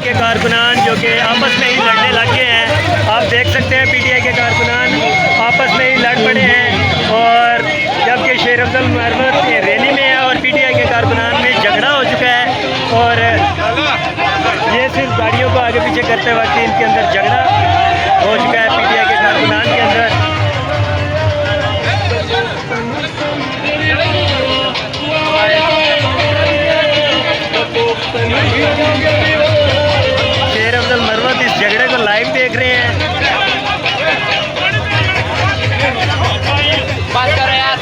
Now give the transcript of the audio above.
के कारकुनान जो कि आपस में ही लड़ने लग गए हैं। आप देख सकते हैं पीटीआई के कारकुनान आपस में ही लड़ पड़े हैं, और जबकि शेर अफजल मरवत रैली में है और पीटीआई के कारकुनान में झगड़ा हो चुका है। और ये सिर्फ गाड़ियों को आगे पीछे करते वक्त इनके अंदर झगड़ा हो चुका है पीटीआई के कारकुनान के अंदर। शेर अफजल मरवत इस झगड़े को लाइव देख रहे हैं। बात कर रहे हैं यार,